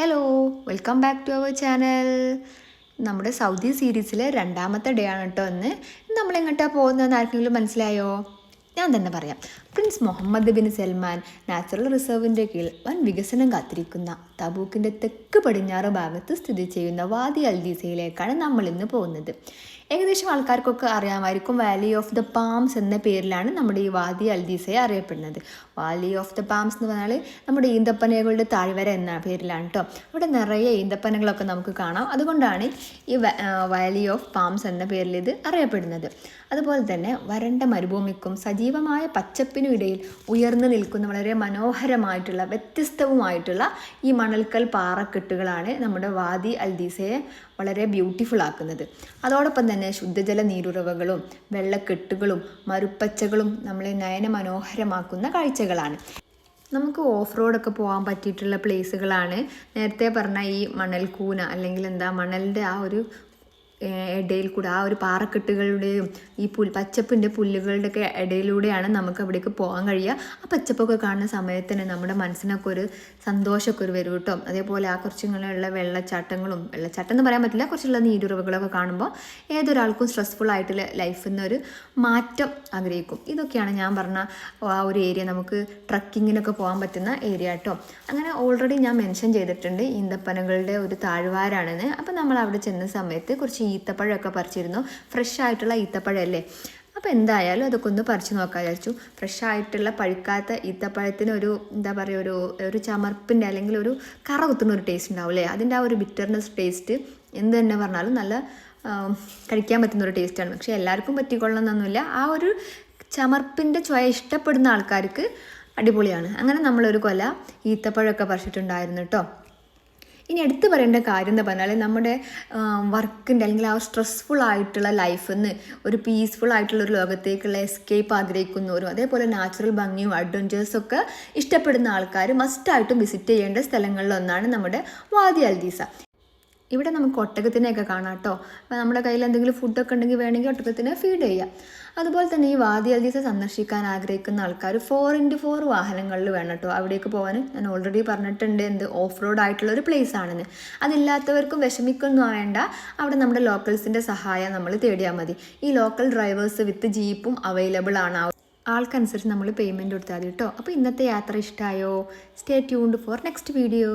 Hello, welcome back to our channel. നമ്മുടെ Saudi സീരീസിലെ രണ്ടാമത്തെ ഡേ ആണ് കേട്ടോ ഇന്ന്. നമ്മളെങ്ങോട്ടാണ് പോകുന്നതെന്ന് ആർക്കെങ്കിലും മനസ്സിലായോ? ഞാൻ തന്നെ പറയാം. Prince Mohammed bin Salman natural റിസർവിൻ്റെ കീഴിൽ വൻ വികസനം കാത്തിരിക്കുന്ന തബൂക്കിൻ്റെ തെക്ക് പടിഞ്ഞാറ് ഭാഗത്ത് സ്ഥിതി ചെയ്യുന്ന വാദി അൽദീസയിലേക്കാണ് നമ്മൾ ഇന്ന് പോകുന്നത്. ഏകദേശം ആൾക്കാർക്കൊക്കെ അറിയാമായിരിക്കും, വാലി ഓഫ് ദ പാംസ് എന്ന പേരിലാണ് നമ്മുടെ ഈ വാദി അൽദീസയെ അറിയപ്പെടുന്നത്. വാലി ഓഫ് ദ പാംസ് എന്ന് പറഞ്ഞാൽ നമ്മുടെ ഈന്തപ്പനകളുടെ താഴ്വര എന്ന പേരിലാണ് കേട്ടോ. ഇവിടെ നിറയെ ഈന്തപ്പനകളൊക്കെ നമുക്ക് കാണാം. അതുകൊണ്ടാണ് ഈ വാലി ഓഫ് പാംസ് എന്ന പേരിൽ ഇത് അറിയപ്പെടുന്നത്. അതുപോലെ തന്നെ വരണ്ട മരുഭൂമിക്കും സജീവമായ പച്ചപ്പിനും ഇടയിൽ ഉയർന്നു നിൽക്കുന്ന വളരെ മനോഹരമായിട്ടുള്ള വ്യത്യസ്തവുമായിട്ടുള്ള ഈ മണൽക്കൽ പാറക്കെട്ടുകളാണ് നമ്മുടെ വാദി അൽദീസയെ വളരെ ബ്യൂട്ടിഫുൾ ആക്കുന്നത്. അതോടൊപ്പം തന്നെ ശുദ്ധജല നീരുറവകളും വെള്ളക്കെട്ടുകളും മരുപ്പച്ചകളും നമ്മളെ നയന മനോഹരമാക്കുന്ന കാഴ്ചകളാണ്. നമുക്ക് ഓഫ് റോഡൊക്കെ പോകാൻ പറ്റിയിട്ടുള്ള പ്ലേസുകളാണ് നേരത്തെ പറഞ്ഞ ഈ മണൽക്കൂന, അല്ലെങ്കിൽ മണലിൻ്റെ ആ ഒരു ഇടയിൽ കൂടെ, ആ ഒരു പാറക്കെട്ടുകളുടെയും ഈ പച്ചപ്പിൻ്റെ പുല്ലുകളുടെയൊക്കെ ഇടയിലൂടെയാണ് നമുക്ക് അവിടേക്ക് പോകാൻ കഴിയുക. ആ പച്ചപ്പൊക്കെ കാണുന്ന സമയത്ത് തന്നെ നമ്മുടെ മനസ്സിനൊക്കെ ഒരു സന്തോഷമൊക്കെ വരും കേട്ടോ. അതേപോലെ ആ കുറച്ചിങ്ങനെയുള്ള വെള്ളച്ചാട്ടം എന്ന് പറയാൻ പറ്റില്ല, കുറച്ചുള്ള നീരുറവുകളൊക്കെ കാണുമ്പോൾ ഏതൊരാൾക്കും സ്ട്രെസ്ഫുൾ ആയിട്ടുള്ള ലൈഫിൽ നിന്നൊരു മാറ്റം ആഗ്രഹിക്കും. ഇതൊക്കെയാണ് ഞാൻ പറഞ്ഞ ആ ഒരു ഏരിയ, നമുക്ക് ട്രക്കിങ്ങിനൊക്കെ പോകാൻ പറ്റുന്ന ഏരിയ കേട്ടോ. അങ്ങനെ ഓൾറെഡി ഞാൻ മെൻഷൻ ചെയ്തിട്ടുണ്ട് ഈന്തപ്പനകളുടെ ഒരു താഴ്വാരാണെന്ന്. അപ്പം നമ്മൾ അവിടെ ചെന്ന സമയത്ത് കുറച്ച് ഈത്തപ്പഴമൊക്കെ പറിച്ചിരുന്നു. ഫ്രഷ് ആയിട്ടുള്ള ഈത്തപ്പഴമല്ലേ, അപ്പോൾ എന്തായാലും അതൊക്കെ ഒന്ന് പറിച്ച് നോക്കാൻ വിചാരിച്ചു. ഫ്രഷ് ആയിട്ടുള്ള പഴുക്കാത്ത ഈത്തപ്പഴത്തിന് ഒരു ഒരു ചമർപ്പിൻ്റെ അല്ലെങ്കിൽ ഒരു കറ കുത്തുന്ന ഒരു ടേസ്റ്റ് ഉണ്ടാവില്ലേ, അതിൻ്റെ ആ ഒരു ബിറ്റർനെസ് ടേസ്റ്റ് എന്ത് തന്നെ പറഞ്ഞാലും നല്ല കഴിക്കാൻ പറ്റുന്നൊരു ടേസ്റ്റാണ്. പക്ഷേ എല്ലാവർക്കും പറ്റിക്കൊള്ളണമെന്നൊന്നുമില്ല. ആ ഒരു ചമർപ്പിൻ്റെ ചുവ ഇഷ്ടപ്പെടുന്ന ആൾക്കാർക്ക് അടിപൊളിയാണ്. അങ്ങനെ നമ്മളൊരു കൊല ഈത്തപ്പഴമൊക്കെ പറിച്ചിട്ടുണ്ടായിരുന്നു കേട്ടോ. ഇനി എടുത്തു പറയേണ്ട കാര്യം എന്ന് പറഞ്ഞാൽ നമ്മുടെ വർക്കിൻ്റെ അല്ലെങ്കിൽ ആ സ്ട്രെസ്ഫുൾ ആയിട്ടുള്ള ലൈഫിൽ നിന്ന് ഒരു പീസ്ഫുൾ ആയിട്ടുള്ള ഒരു ലോകത്തേക്കുള്ള എസ്കേപ്പ് ആഗ്രഹിക്കുന്നവരും അതേപോലെ നാച്ചുറൽ ഭംഗിയും അഡ്വഞ്ചേഴ്സൊക്കെ ഇഷ്ടപ്പെടുന്ന ആൾക്കാർ മസ്റ്റായിട്ടും വിസിറ്റ് ചെയ്യേണ്ട സ്ഥലങ്ങളിലൊന്നാണ് നമ്മുടെ വാദി അൽദീസ. ഇവിടെ നമുക്ക് ഒട്ടകത്തിനെയൊക്കെ കാണാം കേട്ടോ. അപ്പോൾ നമ്മുടെ കയ്യിൽ എന്തെങ്കിലും ഫുഡൊക്കെ ഉണ്ടെങ്കിൽ വേണമെങ്കിൽ ഒട്ടകത്തിനെ ഫീഡ് ചെയ്യാം. അതുപോലെ തന്നെ ഈ വാദി അൽദീസ സന്ദർശിക്കാൻ ആഗ്രഹിക്കുന്ന ആൾക്കാർ 4x4 വാഹനങ്ങളിൽ വേണം കേട്ടോ അവിടേക്ക് പോകാൻ. ഞാൻ ഓൾറെഡി പറഞ്ഞിട്ടുണ്ട് ഓഫ് റോഡ് ആയിട്ടുള്ള ഒരു പ്ലേസ് ആണെന്ന്. അതില്ലാത്തവർക്കും വിഷമിക്കൊന്നും വേണ്ട, അവിടെ നമ്മുടെ ലോക്കൽസിൻ്റെ സഹായം നമ്മൾ തേടിയാൽ മതി. ഈ ലോക്കൽ ഡ്രൈവേഴ്സ് വിത്ത് ജീപ്പും അവൈലബിൾ ആണ്. ആൾക്കനുസരിച്ച് നമ്മൾ പേയ്മെൻറ്റ് കൊടുത്താൽ മതി കേട്ടോ. അപ്പോൾ ഇന്നത്തെ യാത്ര ഇഷ്ടമായോ? Stay tuned for next video.